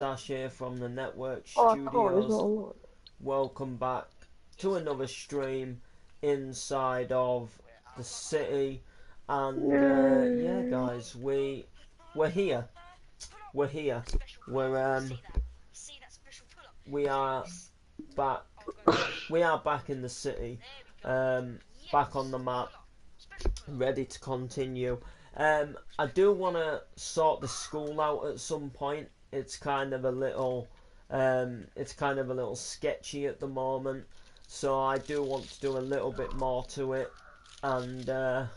Dash here from the Network Oh, I can't, it's not Studios. online. Welcome back to another stream inside of the city, and yeah, Yay. guys, we're here. We're here. We're we are back. We are back in the city, back on the map, ready to continue. I do want to sort the school out at some point. It's kind of a little sketchy at the moment, so I do want to do a little bit more to it and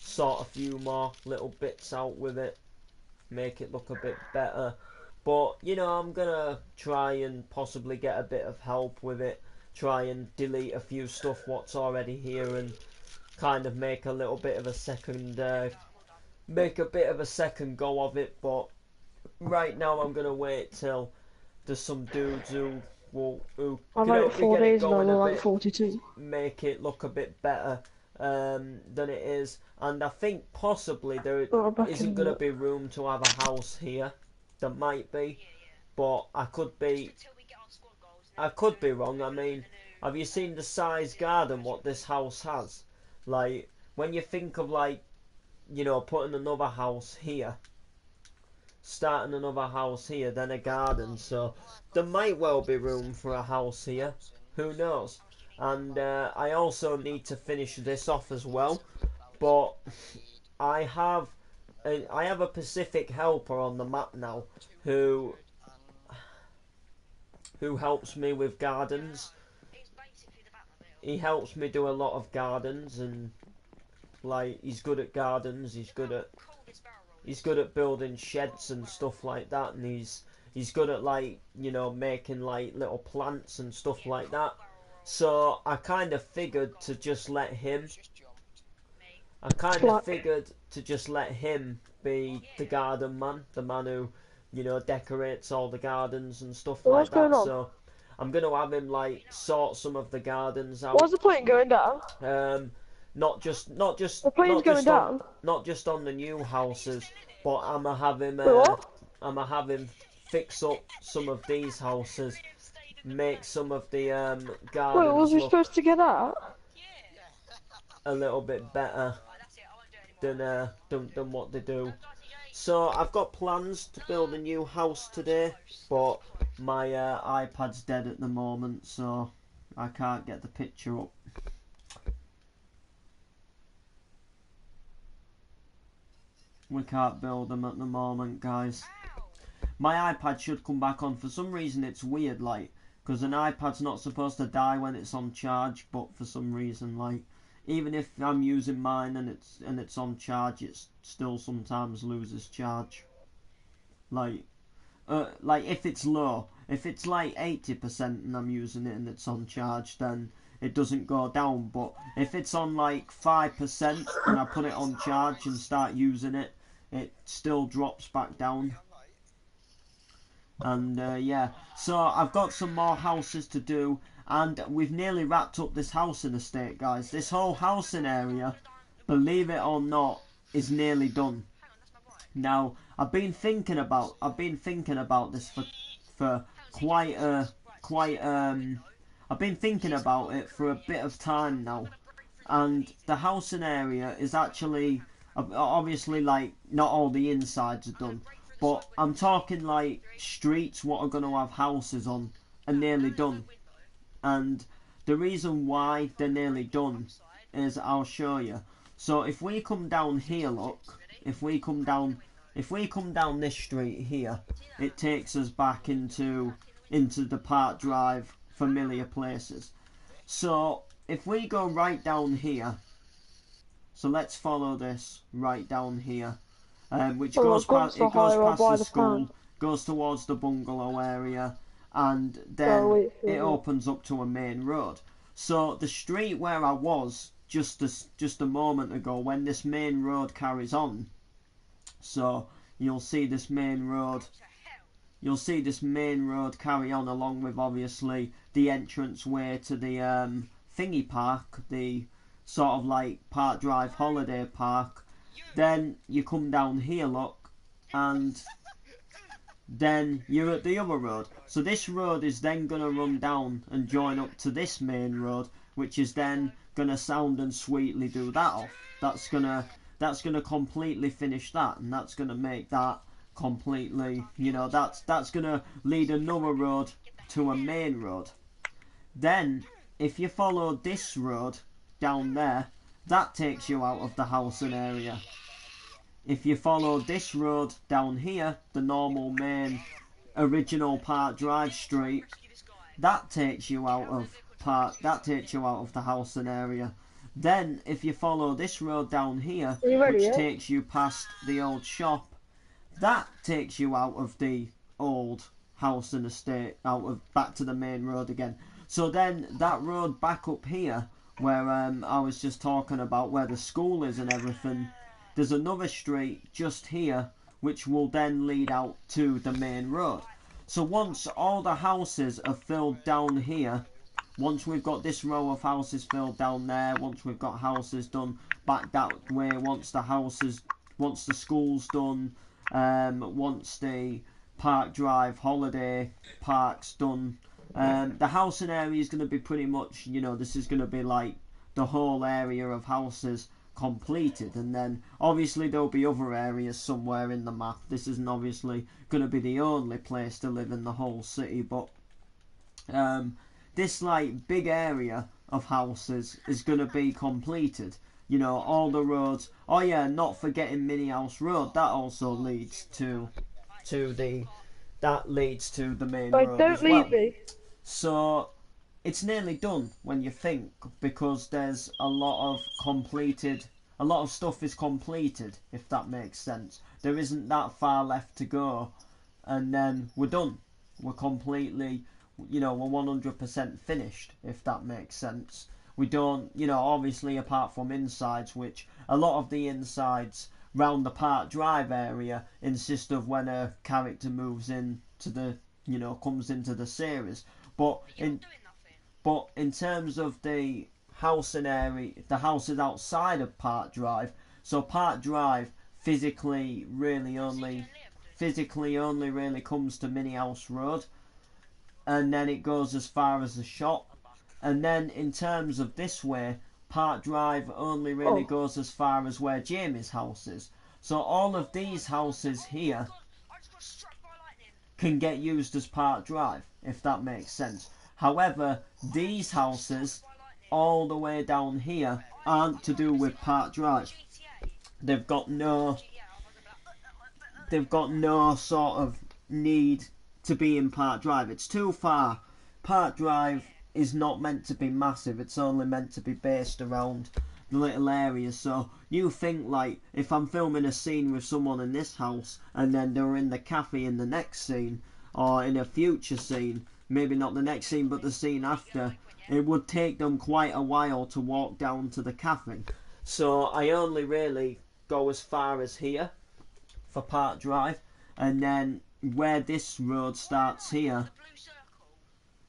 sort a few more little bits out with it, make it look a bit better. But I'm gonna try and possibly get a bit of help with it, try and delete a few stuff what's already here and kind of make a bit of a second go of it. But right now I'm gonna wait till there's some dudes who I've can had it help me 4 get it days and I'm going a on like bit, 42. make it look a bit better than it is. And I think possibly there Oh, I'm back in isn't a going to minute. be room to have a house here. There might be, but I could be wrong. I mean, have you seen the size garden what this house has? Like, when you think of like, putting another house here, starting another house here, then a garden. So there might well be room for a house here. Who knows? And I also need to finish this off as well. But I have I have a Pacific helper on the map now who helps me with gardens. He helps me do a lot of gardens, and like he's good at gardens. He's good at building sheds and stuff like that, and he's good at like making like little plants and stuff like that. So I kind of Black. figured to just let him be the garden man, the man who decorates all the gardens and stuff What's like going that. on? So I'm gonna have him like sort some of the gardens out. What's the plane going down? Um, The plane's going down. not just on the new houses, but Wait, what? I'ma have him fix up some of these houses, make some of the Wait, was gardens we look supposed to get that? a little bit better than what they do. So I've got plans to build a new house today, but my iPad's dead at the moment, so I can't get the picture up. We can't build them at the moment, guys. My iPad should come back on. For some reason it's weird, like, because an iPad's not supposed to die when it's on charge, but for some reason, like, even if I'm using mine and it's on charge, it still sometimes loses charge. Like if it's low, if it's like 80% and I'm using it and it's on charge, then it doesn't go down. But if it's on like 5% and I put it on charge and start using it, it still drops back down. And yeah, so I've got some more houses to do, and we've nearly wrapped up this housing estate, guys. This whole housing area, believe it or not, is nearly done. Now, I've been thinking about this for quite I've been thinking about it for a bit of time now, and the housing area is actually obviously like not all the insides are done, but I'm talking like streets what are going to have houses on are nearly done. And the reason why they're nearly done is I'll show you. So if we come down here, look, if we come down this street here, it takes us back into the Park Drive familiar places. So if we go right down here, so let's follow this right down here, which Oh, goes I've gone past, to the it goes higher, I'll past buy the the pan. school, goes towards the bungalow area, and Oh, then wait it for it. opens up to a main road. So the street where I was just a moment ago, when this main road carries on, so you'll see this main road. You'll see this main road carry on along with obviously the entrance way to the thingy park, the sort of like Park Drive holiday park. Then you come down here, look, and then you're at the other road. So this road is then going to run down and join up to this main road, which is then going to sound and sweetly do that off. That's gonna completely finish that, and that's going to make that completely, you know, that's going to lead another road to a main road. Then if you follow this road down there, that takes you out of the housing area. If you follow this road down here, the normal main original Park Drive street, that takes you out of the housing area. Then if you follow this road down here, which takes you past the old shop, that takes you out of the old house and estate, back to the main road again. So then that road back up here, where I was just talking about, where the school is and everything, there's another street just here which will then lead out to the main road. So once all the houses are filled down here, once we've got this row of houses filled down there, once we've got houses done back that way, once the school's done, once the Park Drive holiday park's done, the housing area is going to be pretty much, you know, this is going to be like the whole area of houses completed. And then obviously there'll be other areas somewhere in the map. This isn't obviously going to be the only place to live in the whole city, but this like big area of houses is going to be completed. You know, all the roads. Oh yeah, not forgetting Mini House Road, that also leads to the main road as well. So it's nearly done when you think, because there's a lot of stuff is completed, if that makes sense. There isn't that far left to go, and then we're done. We're completely, you know, we're 100% finished, if that makes sense. We don't, you know, obviously apart from insides, which a lot of the insides round the Park Drive area insist of when a character moves in to the, you know, comes into the series. But in terms of the housing area, the houses outside of Park Drive, so Park Drive physically only really comes to Mini House Road, and then it goes as far as the shop. And then in terms of this way, Park Drive only really goes as far as where Jamie's house is. So all of these houses here can get used as Park Drive, if that makes sense. However, these houses all the way down here aren't to do with Park Drive. They've got no sort of need to be in Park Drive. It's too far. Park Drive is not meant to be massive. It's only meant to be based around the little areas. So you think, like, if I'm filming a scene with someone in this house and then they're in the cafe in the next scene, or in a future scene, maybe not the next scene but the scene after, it would take them quite a while to walk down to the cafe. So I only really go as far as here for Park Drive, and then where this road starts here,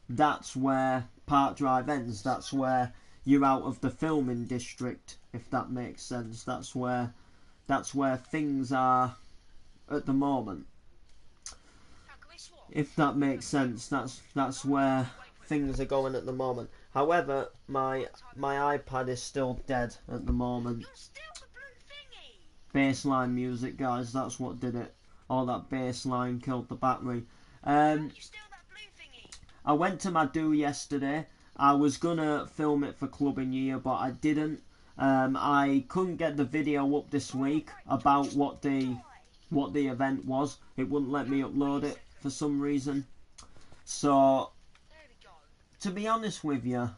that's where Park Drive ends. That's where you're out of the filming district, if that makes sense. That's where things are at the moment, if that makes sense. That's where things are going at the moment. However, my iPad is still dead at the moment. Bassline music, guys, that's what did it. All that bassline killed the battery. I went to my do yesterday. I was gonna film it for Clubbing Year, but I didn't. I couldn't get the video up this week about what the event was. It wouldn't let me upload it for some reason. So, to be honest with you,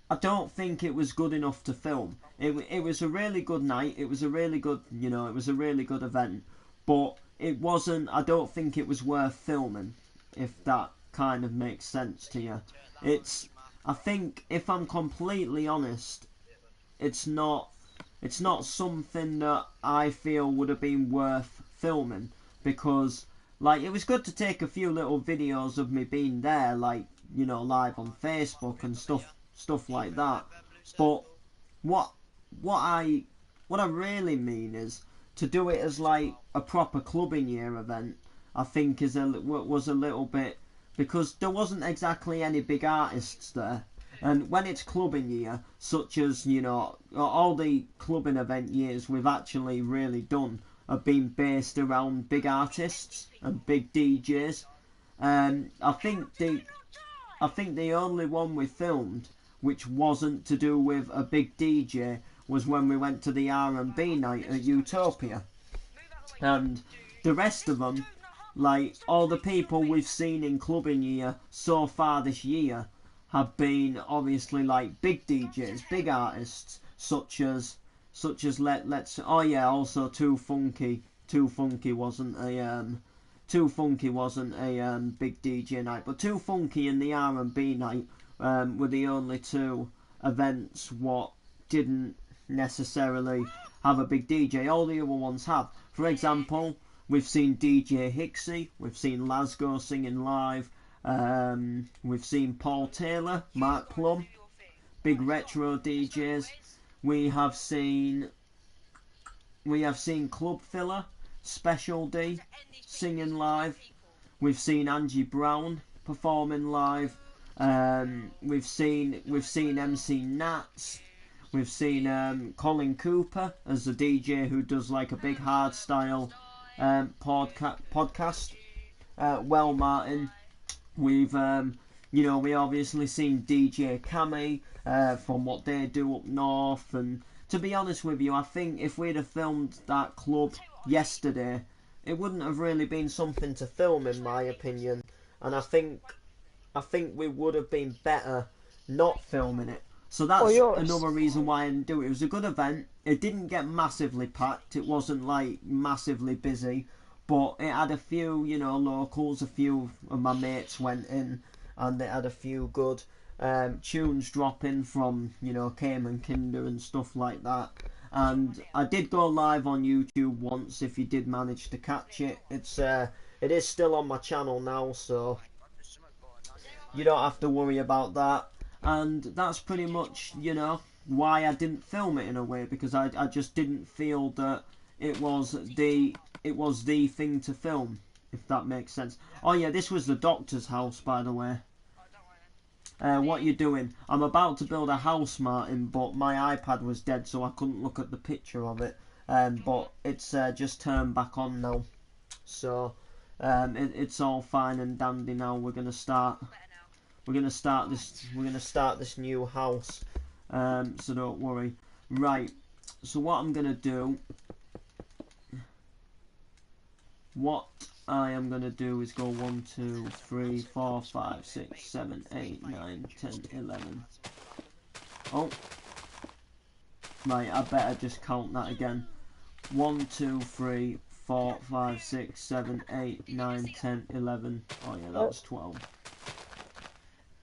I don't think it was good enough to film. It was a really good night. It was a really good, you know, it was a really good event. But it wasn't, I don't think it was worth filming, if that kind of makes sense to you. I think, if I'm completely honest, it's not something that I feel would have been worth filming, because, like, it was good to take a few little videos of me being there, like, you know, live on Facebook and stuff like that. But what I really mean is to do it as like a proper Clubbing Year event. I think was a little bit, because there wasn't exactly any big artists there. And when it's clubbing year, such as, you know, all the clubbing event years we've actually really done have been based around big artists and big DJs. I think the only one we filmed which wasn't to do with a big DJ was when we went to the R&B night at Utopia. And the rest of them, like all the people we've seen in clubbing year so far this year, have been obviously like big DJs, big artists, such as let's oh yeah, also Too Funky wasn't a big DJ night, but Too Funky and the R&B night were the only two events what didn't necessarily have a big DJ. All the other ones have. For example, we've seen DJ Hixie, we've seen Lasgo singing live. We've seen Paul Taylor, Mark Plum, big retro DJs. We have seen Club Filler, Special D, singing live. We've seen Angie Brown performing live. We've seen MC Nats. We've seen Colin Cooper as a DJ who does like a big hardstyle podcast. Well Martin. We've, we obviously seen DJ Cammy from what they do up north, and to be honest with you, I think if we'd have filmed that club yesterday, it wouldn't have really been something to film, in my opinion, and I think we would have been better not filming it. So that's another reason why I didn't do it. It was a good event. It didn't get massively packed. It wasn't like massively busy. But it had a few, locals, a few of my mates went in, and it had a few good tunes dropping from, Cayman Kinder and stuff like that. And I did go live on YouTube once, if you did manage to catch it. It is still on my channel now, so you don't have to worry about that. And that's pretty much, why I didn't film it in a way, because I just didn't feel that it was the thing to film, if that makes sense. Oh yeah, this was the doctor's house, by the way. What you doing? I'm about to build a house, Martin, but my iPad was dead, so I couldn't look at the picture of it. But it's just turned back on now, so it's all fine and dandy now. We're gonna start this new house. So don't worry. Right. So what I'm gonna do. What I am going to do is go 1, 2, 3, 4, 5, 6, 7, 8, 9, 10, 11. Oh. Right, I better just count that again. 1, 2, 3, 4, 5, 6, 7, 8, 9, 10, 11. Oh yeah, that was 12.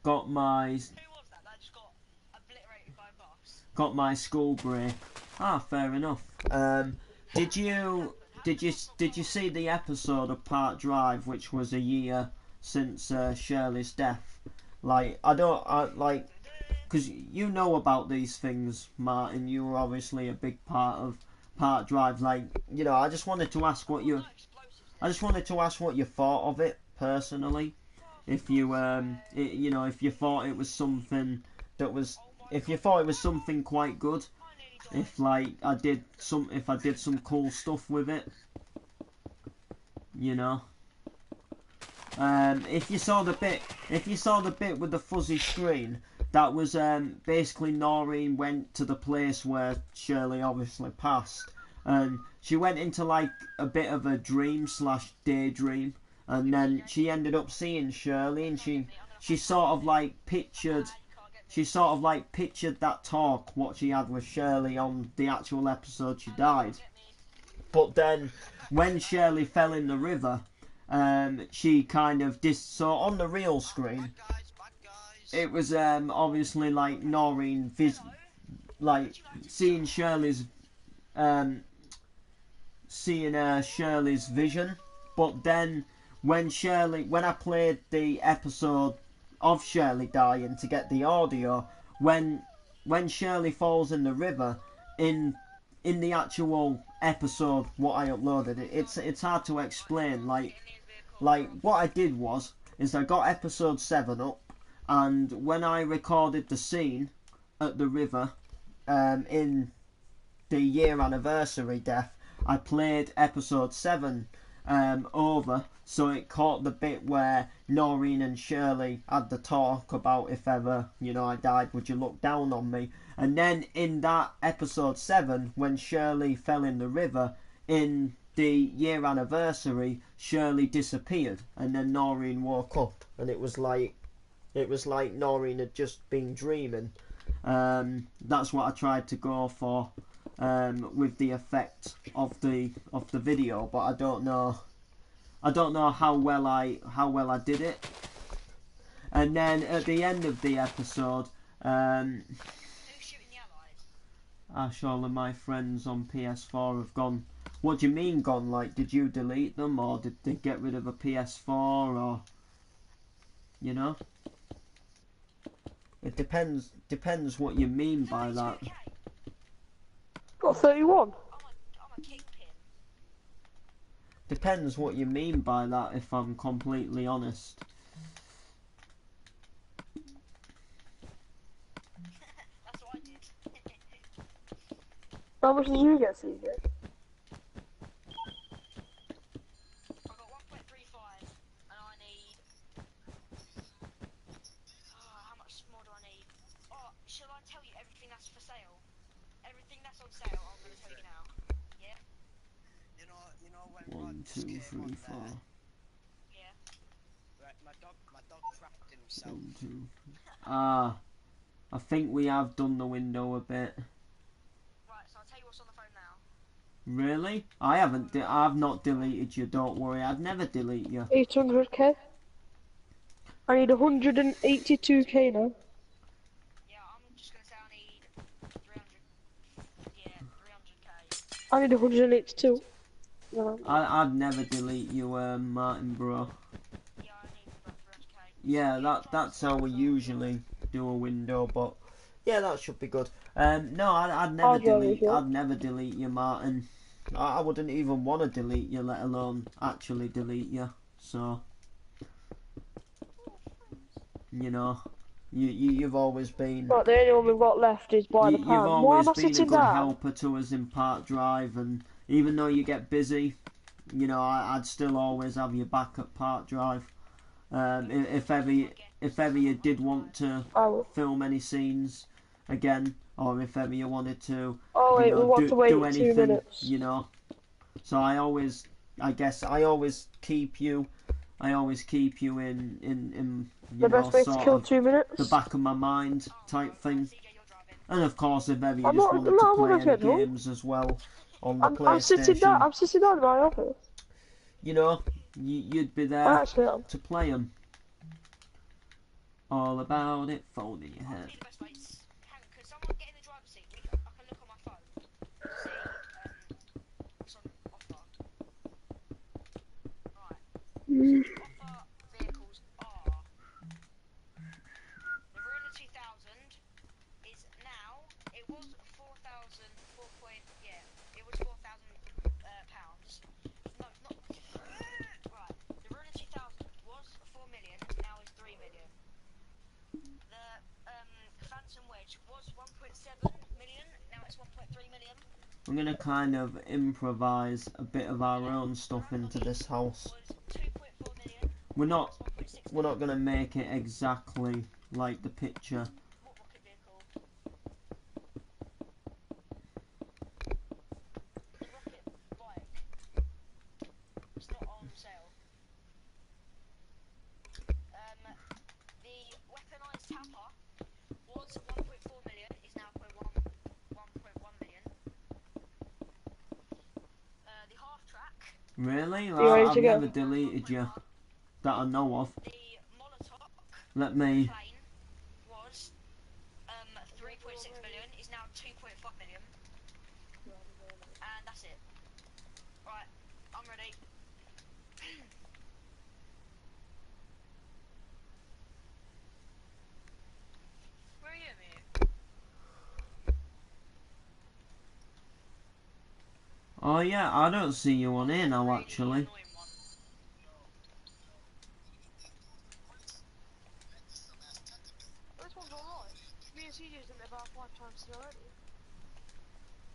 Got my school break. Ah, fair enough. Did you see the episode of Park Drive, which was a year since Shirley's death? Because you know about these things, Martin. You were obviously a big part of Park Drive. I just wanted to ask what you thought of it personally. If you if you thought it was something quite good. If I did some cool stuff with it, if you saw the bit with the fuzzy screen, that was basically Noreen went to the place where Shirley obviously passed, and she went into like a bit of a dream / daydream, and then she ended up seeing Shirley, and she sort of like pictured that talk what she had with Shirley on the actual episode she died. But then when Shirley fell in the river, she kind of so on the real screen it was obviously like Noreen seeing Shirley's Shirley's vision. But then when I played the episode of Shirley dying to get the audio, when Shirley falls in the river in the actual episode what I uploaded, it's hard to explain. like what I did is I got episode 7 up, and when I recorded the scene at the river in the year anniversary death, I played episode 7 over, so it caught the bit where Noreen and Shirley had the talk about if ever, I died, would you look down on me? And then in that episode 7, when Shirley fell in the river, in the year anniversary, Shirley disappeared, and then Noreen woke up, and it was like Noreen had just been dreaming. That's what I tried to go for with the effect of the video, but I don't know how well I did it. And then at the end of the episode, Ash, all of my friends on PS4 have gone. What do you mean gone? Like, did you delete them, or did they get rid of a PS4, or It depends what you mean by that. Got 31. I'm a kingpin. Depends what you mean by that, if I'm completely honest. That's what I did. How much did you get, CJ? I got 1.35, and I need. How much more do I need? Oh, shall I tell you everything that's for sale? Everything that's on sale, I'm gonna tell you now. Yeah. You know when 1, 2, 3, 4. Yeah. Right, my dog crapped himself. 1, 2. I think we have done the window a bit. Right, so I'll tell you what's on the phone now. Really? I've not deleted you. Don't worry. I'd never delete you. 800k. I need 182k now. Yeah, I'm just gonna say I need 300. Yeah, 300k. I need 182. No. I'd never delete you, Martin, bro. Yeah, I need about 300k. Yeah, that's how we usually do a window, but yeah, that should be good. No, I'd never delete you, Martin. I wouldn't even want to delete you, let alone actually delete you. So, you've always been. But the only one we've got left is by the You've pound. Why always am I been a sitting good down? helper to us in Park Drive, and even though you get busy, I'd still always have your back at Park Drive. If ever you did want to film any scenes again, or if ever you wanted to, Oh wait, we want to wait do 2 anything, minutes. So I always keep you in The best way to kill 2 minutes? the back of my mind type thing. CJ, you're driving. And of course, if ever you I'm just not- wanted no, to I'm play not any scheduled. games as well on the I'm sitting down. PlayStation, I'm sitting down in my office. you'd be there Actually, to play them. All about it, phone in your I head. think the best way is, could someone get in the driver's seat? I can look on my phone to see what's on offer. Right. Offer vehicles are the Verona 2000 is now. It was 4,000. It was 4,000 pounds. No, not. Right. The Verona 2000 was 4 million. Now is 3 million. The Phantom Wedge was 1.7 million, now it's 1.3 million. We're gonna kind of improvise a bit of our own stuff into this house. Was 2.4 million. We're not 1.6 we're not gonna make it exactly like the picture. What rocket vehicle? The rocket bike. It's not on sale. The weaponized tapper was 1.4 million, is now 1.1 million. The half track, Really? You ready I've to go? never deleted you that I know of. the Molotov Let me. plane was 3.6 million, is now 2.5 million. And that's it. Right, I'm ready. Where are you, mate? Oh yeah, I don't see you on here now Really actually. annoying one. he used it about 5 times already.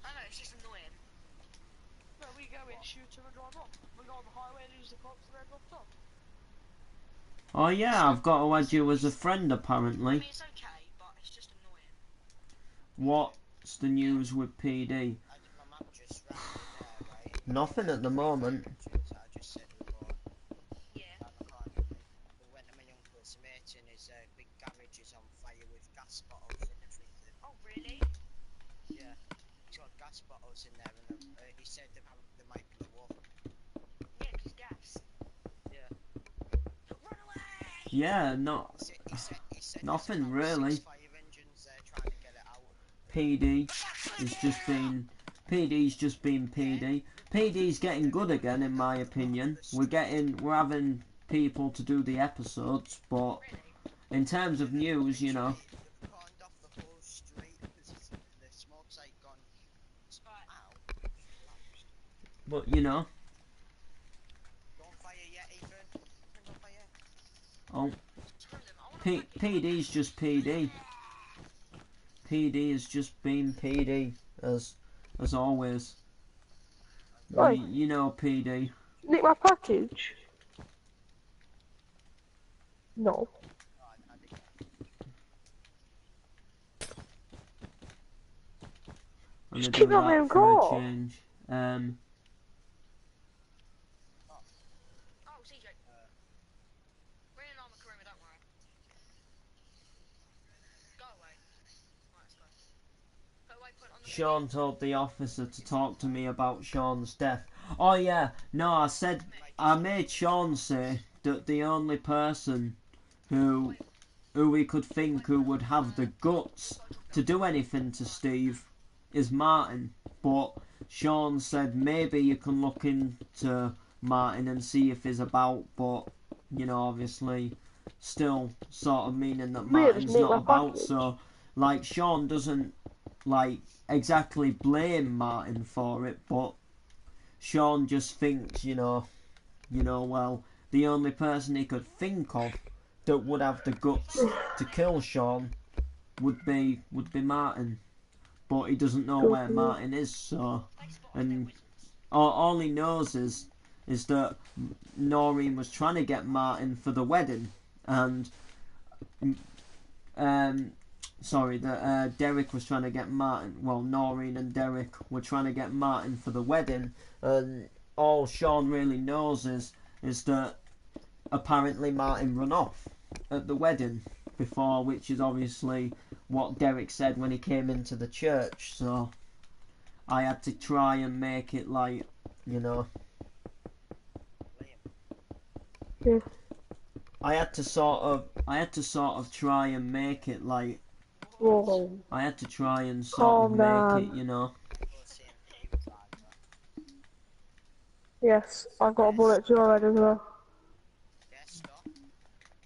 I know, it's just annoying. No, we go in, shoot him and drive off. We go on the highway and use the cops and then drive off. Oh yeah, I've got to add you as a friend I apparently. mean, it's okay, but it's just annoying. What's the news with PD? I did my map just round in there, right? Nothing at the moment. I just said we go Yeah. down the corner. We went to my uncle's mate and his big garage is on fire with gas bottles and everything. Oh, really? Yeah, he's got gas bottles in there and he said there might blow up. Yeah, 'cause gas. Yeah. Run away! Yeah, not He said Nothing there's about really. 6 fire engines there trying to get it out. PD is just been PD's just been PD. PD's getting good again in my opinion. We're having people to do the episodes, but Really? in terms of news, you know, They've cordoned off the whole street because the smoke's like gone Right. out. but you know, Don't fire yet, Ethan. Don't fire. oh, Screw them. I wanna PD's just PD. PD has just been PD as always. Oi. You know PD. Nick my package? No. I think I'm Just gonna keep do on my own that for a car. change. Oh, CJ. Bring an armor Karima, don't worry. Go away. Right, let's go. Go away, put it on the Sean told the officer to talk to me about Sean's death. Oh yeah, no, I made Sean say that the only person who we could think who would have the guts to do anything to Steve is Martin. But Sean said maybe you can look into Martin and see if he's about, but you know, obviously still sort of meaning that Me, Martin's just make not my about, package. so like Sean doesn't like exactly blame Martin for it, but Sean just thinks, you know, well, the only person he could think of that would have the guts to kill Sean would be Martin, but he doesn't know where Martin is, so and all he knows is that Noreen was trying to get Martin for the wedding, and that Derek was trying to get Martin. Well, Noreen and Derek were trying to get Martin for the wedding, and all Sean really knows is that apparently Martin run off at the wedding before, which is obviously what Derek said when he came into the church. So I had to try and make it like, you know, Yeah. I had to sort of try and make it like, Whoa. I had to try and sort Calm of make down. it, you know. Yes, I got a bullet to your head as well. yeah, stop.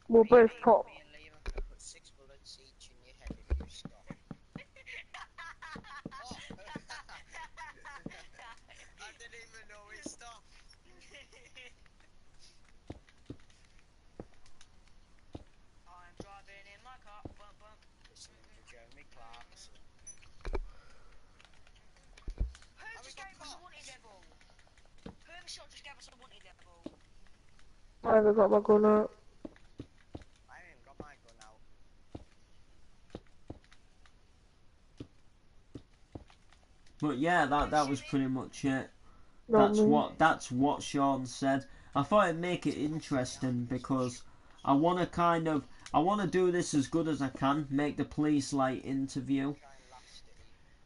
We'll both pop. Me and Liam are gonna put 6 bullets each in your head if you stop. I didn't even know he stopped. I'm driving in my car. Bump, bump. Listening to Jeremy Clarkson. Who just gave us a wanted level? Whoever shot just gave us a wanted level. I haven't got my gun out. I haven't even got my gun out. But yeah, that was pretty much it. Not me. That's what Sean said. I thought it'd make it interesting because I want to do this as good as I can. Make the police like interview. Try and last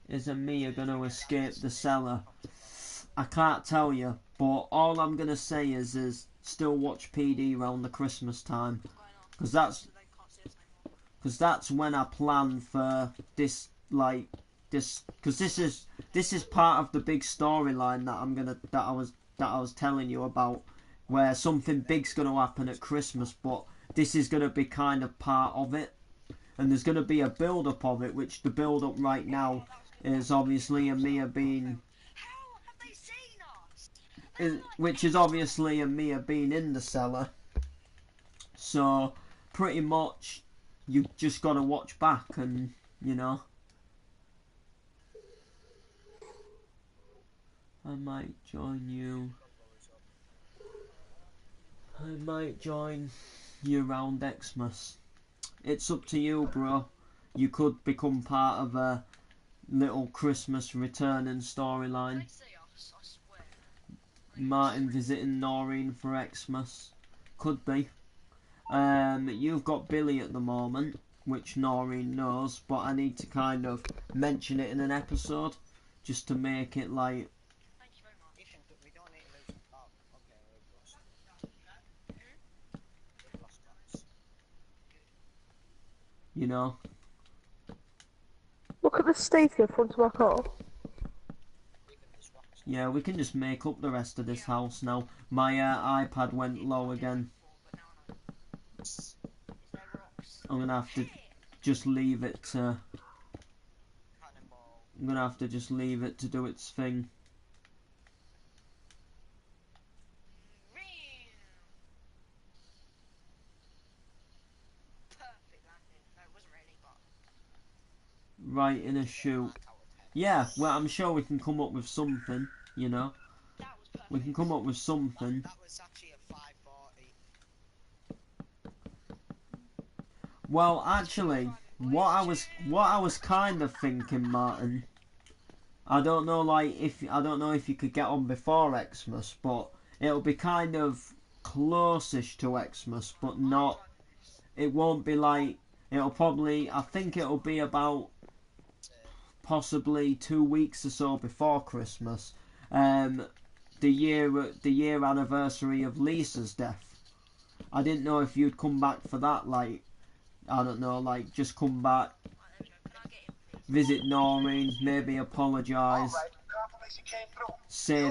it. Is Mia gonna escape the cellar? I can't tell you, but all I'm gonna say is still watch PD around the Christmas time, What's going on? because that's So they can't see us anymore. because that's when I plan for this, like this, because this is part of the big storyline that I was telling you about, where something big's going to happen at Christmas, but this is going to be kind of part of it, and there's going to be a build up of it, which the build up right now is obviously Mia being, How have they seen us? which is obviously Mia being in the cellar. So pretty much you just got to watch back and You know? I might join you. I might join you around Xmas. It's up to you, bro. You could become part of a little Christmas returning storyline. They say I swear. Martin visiting Noreen for Xmas. Could be. You've got Billy at the moment, which Noreen knows, but I need to kind of mention it in an episode, just to make it like, Thank you very much. Ethan, we don't need to lose. Oh, okay, we've lost. We've lost guys. you know. Look at the state in front of my car. Even there's rocks. Yeah, we can just make up the rest of this house now. My iPad went low again. But now I know. Is there rocks? I'm gonna have to just leave it to. Cannonball. I'm gonna have to just leave it to do its thing. Perfect landing. No, it wasn't really, but Right in a shoot. Yeah, well, I'm sure we can come up with something, you know. that was perfect. We can come up with something. That was actually a 540. Well, actually, what I was kind of thinking, Martin. I don't know, if you could get on before Xmas, but it'll be kind of close-ish to Xmas, but not. It won't be like. It'll probably. I think it'll be about possibly 2 weeks or so before Christmas. The year anniversary of Lisa's death. I didn't know if you'd come back for that. Like, I don't know. Like, just come back, Right, there we go. Can I get him, please? visit Noreen, maybe apologise, Confirmation came through. say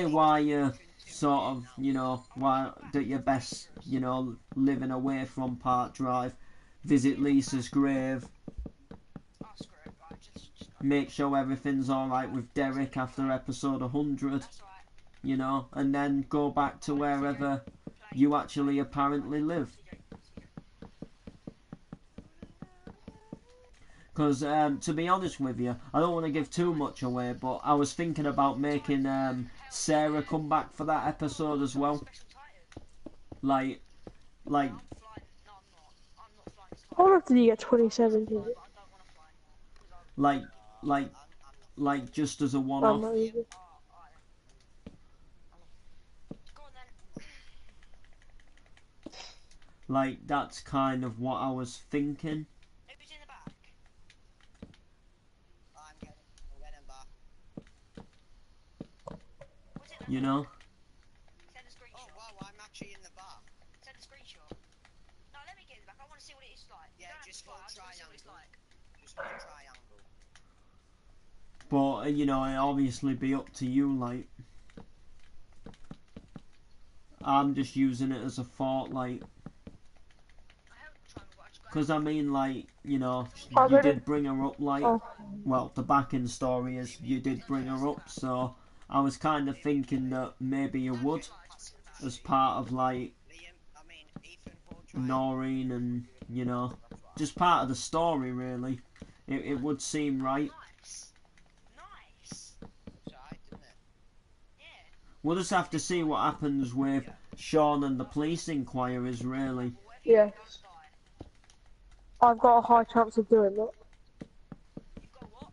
why you sort of, why that you're best, living away from Park Drive, visit Lisa's grave, Oh, screw it. Right, just make sure everything's alright with Derek after episode 100, that's right. and then go back to wherever you actually apparently live. Because, to be honest with you, I don't want to give too much away, but I was thinking about making Sarah come back for that episode as well. Special Titan. Like, I'm flying. No, I'm not. I'm not flying this time. How long did you get 2017? But I don't want to fly anymore. Because like just as a I'm one-off. not even. alright then. Go on then. Like, that's kind of what I was thinking. Who's in the back? I'm getting back. What's it? You know? Send a Oh screenshot. wow, I'm actually in the back. Send a screenshot. No, let me get in the back. I want to see what it is like. Yeah, You don't have just to go fly, I just wanna see what it's triangle. like. Just a triangle. But, it obviously be up to you, like. I'm just using it as a thought, like. I haven't tried, but I just got Because, I mean, like, you Already? did bring her up, like. Oh. Well, the backing story is you did bring her up, so I was kind of thinking that maybe you would, as part of, like, Ethan, hold triangle. Noreen and, just part of the story, really. It would seem right. Nice. Nice. It's alright, didn't it? Yeah. We'll just have to see what happens with Sean and the police inquiries, really. Well, if you Yes. don't die, I've got a high chance of doing that. you've got what?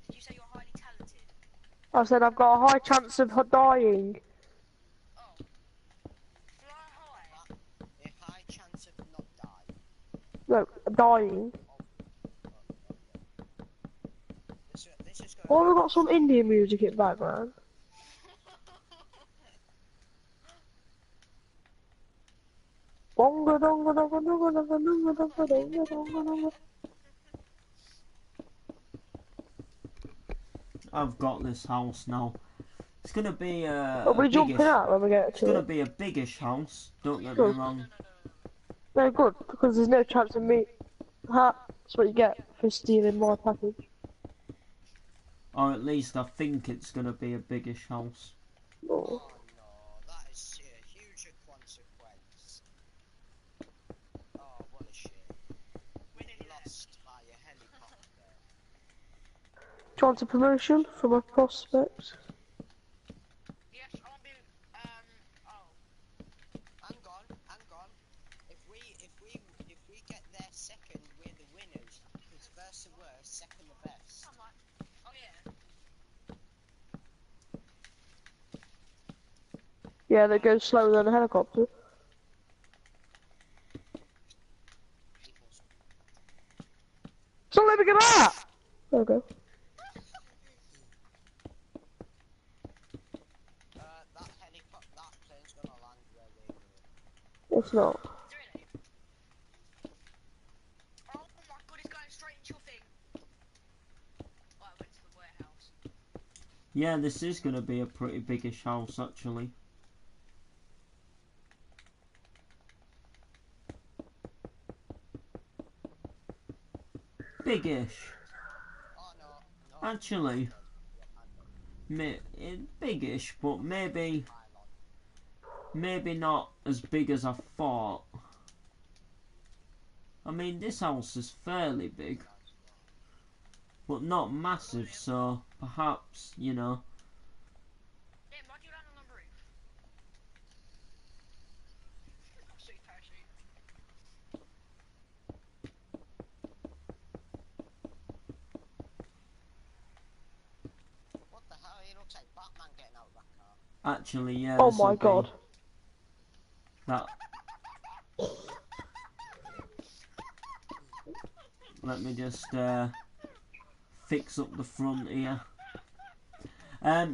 Did you say you're highly talented? I said I've got a high chance of dying. Oh. Fly high. A high chance of not dying. No, dying. This is going. Oh, we've got some Indian music in the background. Bonga donga donga donga donga donga donga donga donga donga. I've got this house now. It's gonna be Are we a jumping biggish. out when we get It's to gonna it? be a biggish house. Don't get me Good. wrong. No, good, because there's no chance of me. That's what you get for stealing my package. Or at least I think it's gonna be a biggish house. Oh. Oh no, that is a huge consequence. you want a promotion from a prospect? Yes, I want to be, oh. Hang on, hang on. If we get there second, we're the winners. Because first the worst, second the best. I'm like, oh yeah. Yeah, they go slower than a helicopter. So let me get that! There we go. That plane's gonna land where we're going. It's not. Really? Oh my god, it's going straight into your thing. Oh, I went to the warehouse. Yeah, this is going to be a pretty biggish house, actually. Biggish. Oh no. Actually, biggish, but maybe not as big as I thought. I mean, this house is fairly big, but not massive, so perhaps, you know. Yeah, why do you land on the roof? Sweet parachute. What the hell? He looks like Batman getting out of that car. Actually, yeah. Oh this'll my be god. That. Let me just fix up the front here.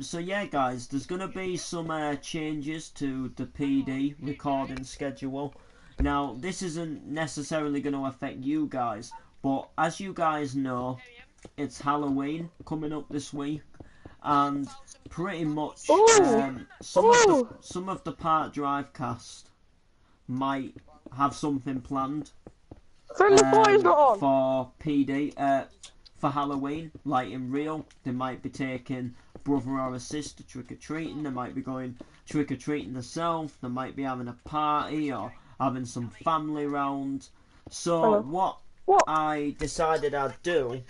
So yeah, guys, there's gonna be some changes to the PD recording schedule. Now, this isn't necessarily going to affect you guys, but as you guys know, it's Halloween coming up this week, and pretty much some of the Park Drive cast might have something planned Friendly fire's not on! for PD for Halloween. Like in Rio, they might be taking brother or a sister trick-or-treating, they might be going trick-or-treating themselves, they might be having a party or having some family round. So what I decided I'd do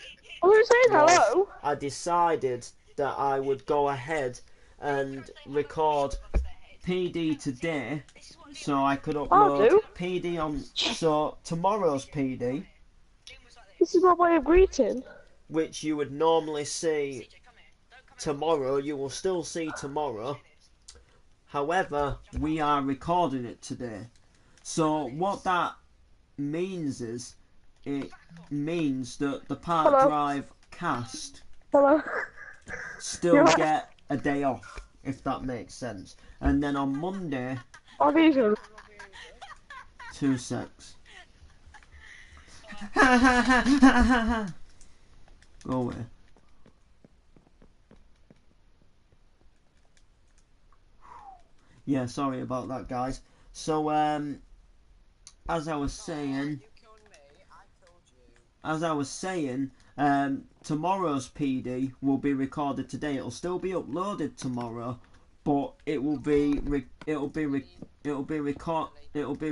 was hello? I decided that I would go ahead and record PD today, so I could upload PD on, so tomorrow's PD, This is my way of greeting. which you would normally see tomorrow, you will still see tomorrow. However, we are recording it today. So what that means is, it means that the Park Drive cast still get a day off, if that makes sense. And then on Monday, 2 secs. Go away. Yeah, sorry about that, guys. So, as I was saying, tomorrow's PD will be recorded today. It'll still be uploaded tomorrow, but it will be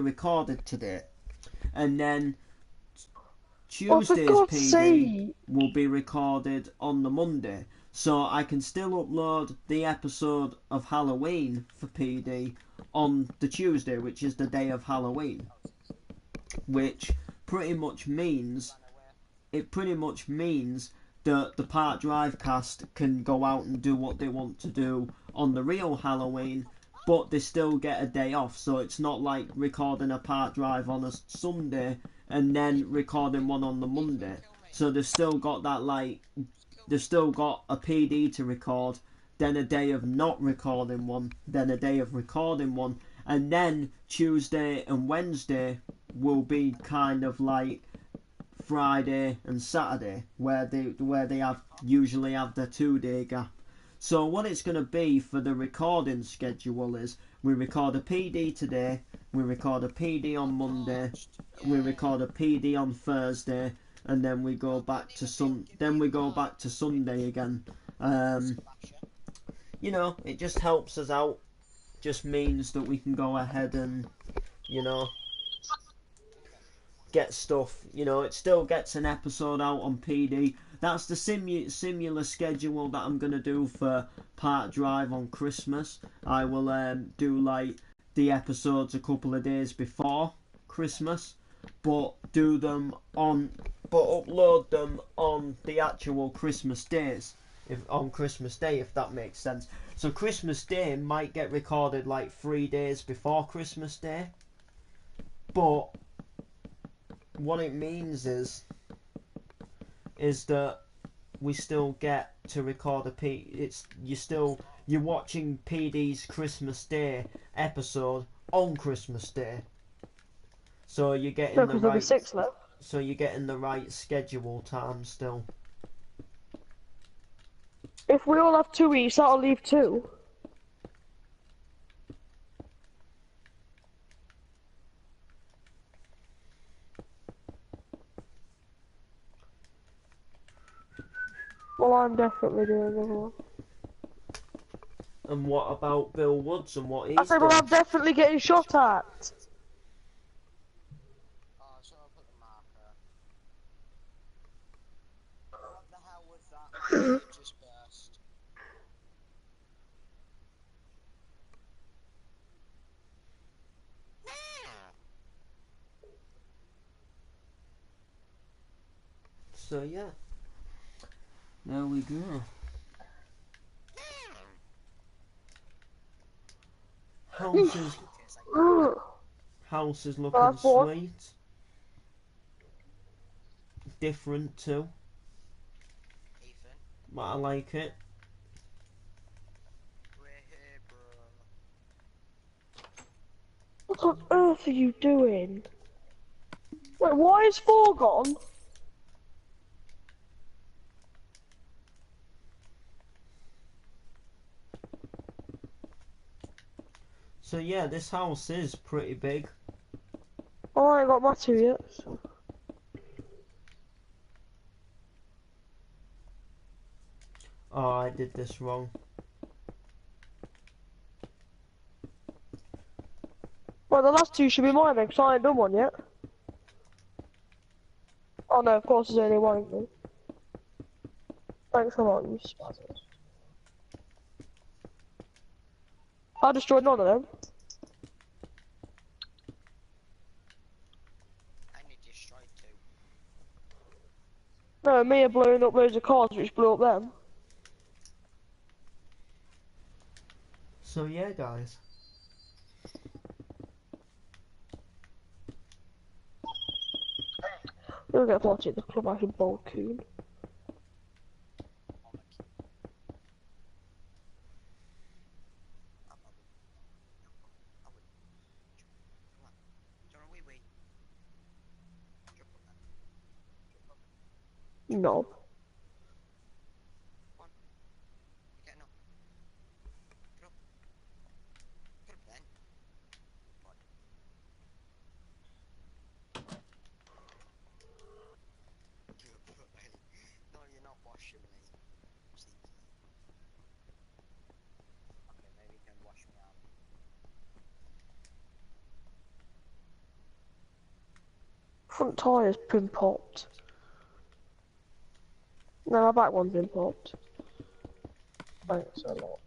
recorded today, and then Tuesday's PD will be recorded on the Monday. So I can still upload the episode of Halloween for PD on the Tuesday, which is the day of Halloween. Which pretty much means that the Park Drive cast can go out and do what they want to do on the real Halloween, but they still get a day off. So it's not like recording a Park Drive on a Sunday and then recording one on the Monday. So they've still got that, like, they've still got a PD to record, then a day of not recording one, then a day of recording one, and then Tuesday and Wednesday will be kind of like Friday and Saturday, where they usually have their 2-day gap. So what it's going to be for the recording schedule is, we record a PD today, we record a PD on Monday, we record a PD on Thursday, and then we go back to Sunday again. You know, it just helps us out. Just means that we can go ahead and, you know, get stuff. You know, it still gets an episode out on PD. that's the similar schedule that I'm gonna do for Park Drive on Christmas. I will do like the episodes a couple of days before Christmas, but upload them on the actual Christmas days, on Christmas Day, if that makes sense. So Christmas Day might get recorded like 3 days before Christmas Day, but what it means is that we still get to record you're watching PD's Christmas Day episode on Christmas Day, so you're getting No, the because there'll be right 6 left. so you're getting the right schedule time still. If we all have 2 each, that'll leave 2. Well, I'm definitely doing another one. And what about Bill Woods and what he's I said, well, done? I'm definitely getting shot at. Oh, so I'll put the marker. What the hell was that? It just burst. So yeah, there we go. House is looking That's what? sweet. Different too, Ethan, but I like it. we're here, bro. What on earth are you doing? Wait, why is 4 gone? So yeah, this house is pretty big. Oh, I ain't got my 2 yet. So. Oh, I did this wrong. Well, the last 2 should be mine then, because I ain't done one yet. Oh no, of course there's only one of me. Thanks a lot, you spazzers. I destroyed none of them. I need to destroy 2. No, me are blowing up loads of cars which blew up them. So yeah, guys. You'll get party at the club out in Balcoon. No. No, you're not washing me. Cheeky. Okay, maybe you can wash me out. Front tyre's been popped. No, my back one's been popped. Thanks a lot.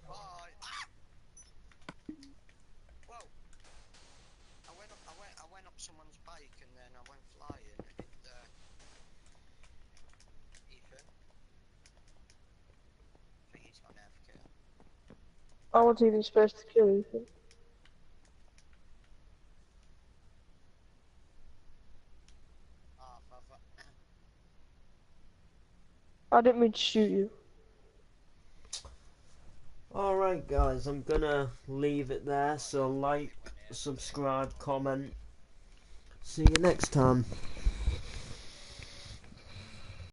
Oh, ah! Whoa! I went up someone's bike and then I went flying and it, Ethan? I think he's gone AFK. I wasn't even supposed to kill Ethan. Oh, fuck. I didn't mean to shoot you. Alright guys, I'm gonna leave it there, so like, subscribe, comment. See you next time.